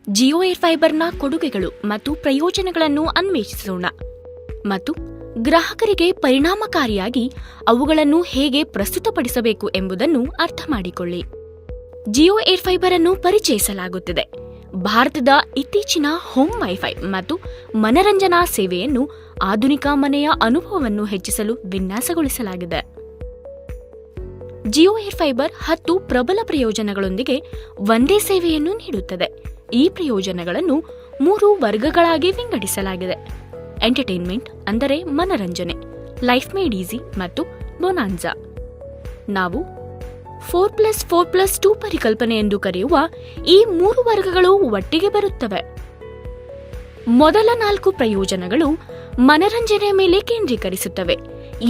Jio air ಫೈಬರ್ನ ಕೊಡುಗೆಗಳು ಮತ್ತು ಪ್ರಯೋಜನಗಳನ್ನು ಅನ್ವೇಷಿಸೋಣ ಮತ್ತು ಗ್ರಾಹಕರಿಗೆ ಪರಿಣಾಮಕಾರಿಯಾಗಿ ಅವುಗಳನ್ನು ಹೇಗೆ ಪ್ರಸ್ತುತಪಡಿಸಬೇಕು ಎಂಬುದನ್ನು ಅರ್ಥ ಮಾಡಿಕೊಳ್ಳಿ. ಜಿಯೋ ಏರ್ ಫೈಬರ್ ಅನ್ನು ಪರಿಚಯಿಸಲಾಗುತ್ತಿದೆ. ಭಾರತದ ಇತ್ತೀಚಿನ ಹೋಮ್ ವೈಫೈ ಮತ್ತು ಮನರಂಜನಾ ಸೇವೆಯನ್ನು ಆಧುನಿಕ ಮನೆಯ ಅನುಭವವನ್ನು ಹೆಚ್ಚಿಸಲು ವಿನ್ಯಾಸಗೊಳಿಸಲಾಗಿದೆ. ಜಿಯೋ ಏರ್ ಫೈಬರ್ 10 ಪ್ರಬಲ ಪ್ರಯೋಜನಗಳೊಂದಿಗೆ ಒಂದೇ ಸೇವೆಯನ್ನು ನೀಡುತ್ತದೆ. ಈ ಪ್ರಯೋಜನಗಳನ್ನು 3 ವರ್ಗಗಳಾಗಿ ವಿಂಗಡಿಸಲಾಗಿದೆ. ಎಂಟರ್ಟೈನ್ಮೆಂಟ್ ಅಂದರೆ ಮನರಂಜನೆ, ಲೈಫ್ ಮೇಡ್ ಈಸಿ ಮತ್ತು ಬೊನಾನ್ಸಾ. ನಾವು 4+4+2 ಪರಿಕಲ್ಪನೆ ಎಂದು ಕರೆಯುವ ಈ 3 ವರ್ಗಗಳು ಒಟ್ಟಿಗೆ ಬರುತ್ತವೆ. ಮೊದಲ 4 ಪ್ರಯೋಜನಗಳು ಮನರಂಜನೆಯ ಮೇಲೆ ಕೇಂದ್ರೀಕರಿಸುತ್ತವೆ.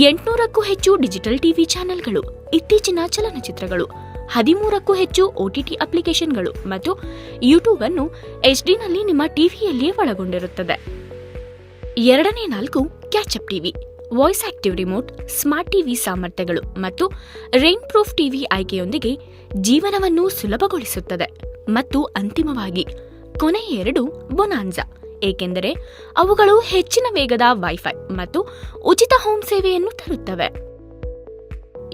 800ಕ್ಕೂ ಹೆಚ್ಚು ಡಿಜಿಟಲ್ ಟಿವಿ ಚಾನೆಲ್ಗಳು, ಇತ್ತೀಚಿನ ಚಲನಚಿತ್ರಗಳು, 13ಕ್ಕೂ ಹೆಚ್ಚು OTT ಅಪ್ಲಿಕೇಶನ್ಗಳು ಮತ್ತು ಯೂಟ್ಯೂಬ್ ಅನ್ನು HD-ನಲ್ಲಿ ನಿಮ್ಮ ಟಿವಿಯಲ್ಲಿಯೇ ಒಳಗೊಂಡಿರುತ್ತದೆ. ಎರಡನೇ 4 catch-up TV, voice active remote, smart TV ಸಾಮರ್ಥ್ಯಗಳು ಮತ್ತು ರೈನ್ ಪ್ರೂಫ್ ಟಿವಿ ಆಯ್ಕೆಯೊಂದಿಗೆ ಜೀವನವನ್ನು ಸುಲಭಗೊಳಿಸುತ್ತದೆ. ಮತ್ತು ಅಂತಿಮವಾಗಿ ಕೊನೆಯ 2 ಬೊನಾನ್ಸಾ, ಏಕೆಂದರೆ ಅವುಗಳು ಹೆಚ್ಚಿನ ವೇಗದ ವೈಫೈ ಮತ್ತು ಉಚಿತ ಹೋಮ್ ಸೇವೆಯನ್ನು ತರುತ್ತವೆ.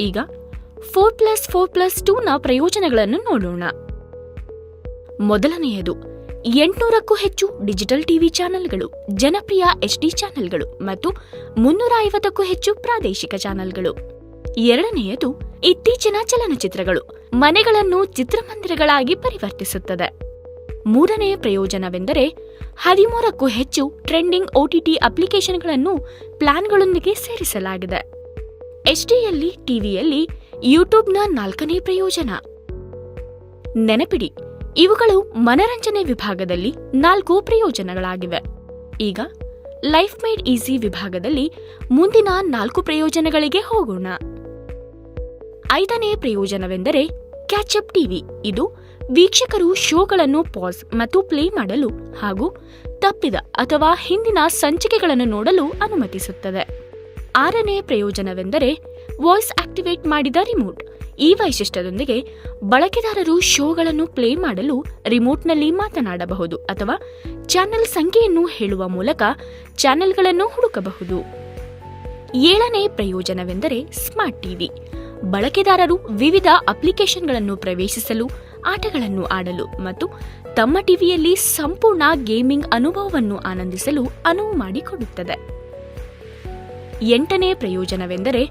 ಈಗ 4+4+2ನ ಪ್ರಯೋಜನಗಳನ್ನು ನೋಡೋಣ. ಮೊದಲನೆಯದು 800ಕ್ಕೂ ಹೆಚ್ಚು ಡಿಜಿಟಲ್ ಟಿವಿ ಚಾನೆಲ್ಗಳು, ಜನಪ್ರಿಯ HD ಚಾನೆಲ್ಗಳು ಮತ್ತು 350ಕ್ಕೂ ಹೆಚ್ಚು ಪ್ರಾದೇಶಿಕ ಚಾನೆಲ್ಗಳು. ಎರಡನೆಯದು ಇತ್ತೀಚಿನ ಚಲನಚಿತ್ರಗಳು, ಮನೆಗಳನ್ನು ಚಿತ್ರಮಂದಿರಗಳಾಗಿ ಪರಿವರ್ತಿಸುತ್ತದೆ. ಮೂರನೆಯ ಪ್ರಯೋಜನವೆಂದರೆ 13ಕ್ಕೂ ಹೆಚ್ಚು ಟ್ರೆಂಡಿಂಗ್ OTT ಅಪ್ಲಿಕೇಶನ್ಗಳನ್ನು ಪ್ಲಾನ್ಗಳೊಂದಿಗೆ ಸೇರಿಸಲಾಗಿದೆ. HDಯಲ್ಲಿ ಟಿವಿಯಲ್ಲಿ ಯೂಟ್ಯೂಬ್ನ 4ನೇ ಪ್ರಯೋಜನ. ನೆನಪಿಡಿ, ಇವುಗಳು ಮನರಂಜನೆ ವಿಭಾಗದಲ್ಲಿ 4 ಪ್ರಯೋಜನಗಳಾಗಿವೆ. ಈಗ ಲೈಫ್ ಮೇಡ್ ಈಸಿ ವಿಭಾಗದಲ್ಲಿ ಮುಂದಿನ 4 ಪ್ರಯೋಜನಗಳಿಗೆ ಹೋಗೋಣ. 5ನೇ ಪ್ರಯೋಜನವೆಂದರೆ ಕ್ಯಾಚಪ್ ಟಿವಿ. ಇದು ವೀಕ್ಷಕರು ಶೋಗಳನ್ನು ಪಾಸ್ ಮತ್ತು ಪ್ಲೇ ಮಾಡಲು ಹಾಗೂ ತಪ್ಪಿದ ಅಥವಾ ಹಿಂದಿನ ಸಂಚಿಕೆಗಳನ್ನು ನೋಡಲು ಅನುಮತಿಸುತ್ತದೆ. 6ನೇ ಪ್ರಯೋಜನವೆಂದರೆ ವಾಯ್ಸ್ ಆಕ್ಟಿವೇಟ್ ಮಾಡಿದ ರಿಮೋಟ್. ಈ ವೈಶಿಷ್ಟ್ಯದೊಂದಿಗೆ ಬಳಕೆದಾರರು ಶೋಗಳನ್ನು ಪ್ಲೇ ಮಾಡಲು ರಿಮೋಟ್ನಲ್ಲಿ ಮಾತನಾಡಬಹುದು ಅಥವಾ ಚಾನೆಲ್ ಸಂಖ್ಯೆಯನ್ನು ಹೇಳುವ ಮೂಲಕ ಚಾನೆಲ್ಗಳನ್ನು ಹುಡುಕಬಹುದು. 7ನೇ ಪ್ರಯೋಜನವೆಂದರೆ ಸ್ಮಾರ್ಟ್ ಟಿವಿ. ಬಳಕೆದಾರರು ವಿವಿಧ ಅಪ್ಲಿಕೇಶನ್ಗಳನ್ನು ಪ್ರವೇಶಿಸಲು, ಆಟಗಳನ್ನು ಆಡಲು ಮತ್ತು ತಮ್ಮ ಟಿವಿಯಲ್ಲಿ ಸಂಪೂರ್ಣ ಗೇಮಿಂಗ್ ಅನುಭವವನ್ನು ಆನಂದಿಸಲು ಅನುವು ಮಾಡಿಕೊಡುತ್ತದೆ. 8ನೇ ಪ್ರಯೋಜನವೆಂದರೆ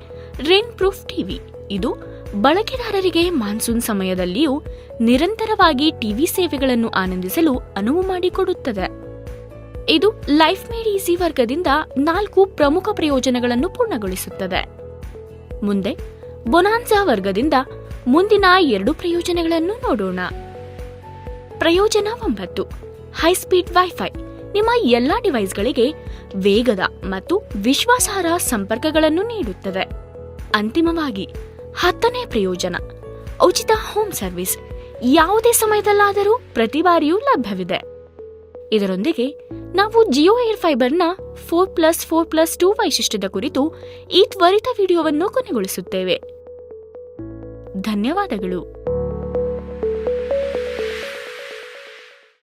ರೈನ್ ಪ್ರೂಫ್ ಟಿವಿ. ಇದು ಬಳಕೆದಾರರಿಗೆ ಮಾನ್ಸೂನ್ ಸಮಯದಲ್ಲಿಯೂ ನಿರಂತರವಾಗಿ ಟಿವಿ ಸೇವೆಗಳನ್ನು ಆನಂದಿಸಲು ಅನುವು ಮಾಡಿಕೊಡುತ್ತದೆ. ಇದು ಲೈಫ್ ಮೇಡ್ ಈಸಿ ವರ್ಗದಿಂದ 4 ಪ್ರಮುಖ ಪ್ರಯೋಜನಗಳನ್ನು ಪೂರ್ಣಗೊಳಿಸುತ್ತದೆ. ಮುಂದೆ ಬೊನಾನ್ಸಾ ವರ್ಗದಿಂದ ಮುಂದಿನ 2 ಪ್ರಯೋಜನಗಳನ್ನು ನೋಡೋಣ. ಪ್ರಯೋಜನ 9 ಹೈಸ್ಪೀಡ್ ವೈಫೈ. ನಿಮ್ಮ ಎಲ್ಲಾ ಡಿವೈಸ್ಗಳಿಗೆ ವೇಗದ ಮತ್ತು ವಿಶ್ವಾಸಾರ್ಹ ಸಂಪರ್ಕಗಳನ್ನು ನೀಡುತ್ತದೆ. ಅಂತಿಮವಾಗಿ 10ನೇ ಪ್ರಯೋಜನ ಉಚಿತ ಹೋಮ್ ಸರ್ವಿಸ್. ಯಾವುದೇ ಸಮಯದಲ್ಲಾದರೂ ಪ್ರತಿ ಬಾರಿಯೂ ಲಭ್ಯವಿದೆ. ಇದರೊಂದಿಗೆ ನಾವು ಜಿಯೋ ಏರ್ ಫೈಬರ್ನ 4+4+2 ವೈಶಿಷ್ಟ್ಯದ ಕುರಿತು ಈ ತ್ವರಿತ ವಿಡಿಯೋವನ್ನು ಕೊನೆಗೊಳಿಸುತ್ತೇವೆ. ಧನ್ಯವಾದಗಳು.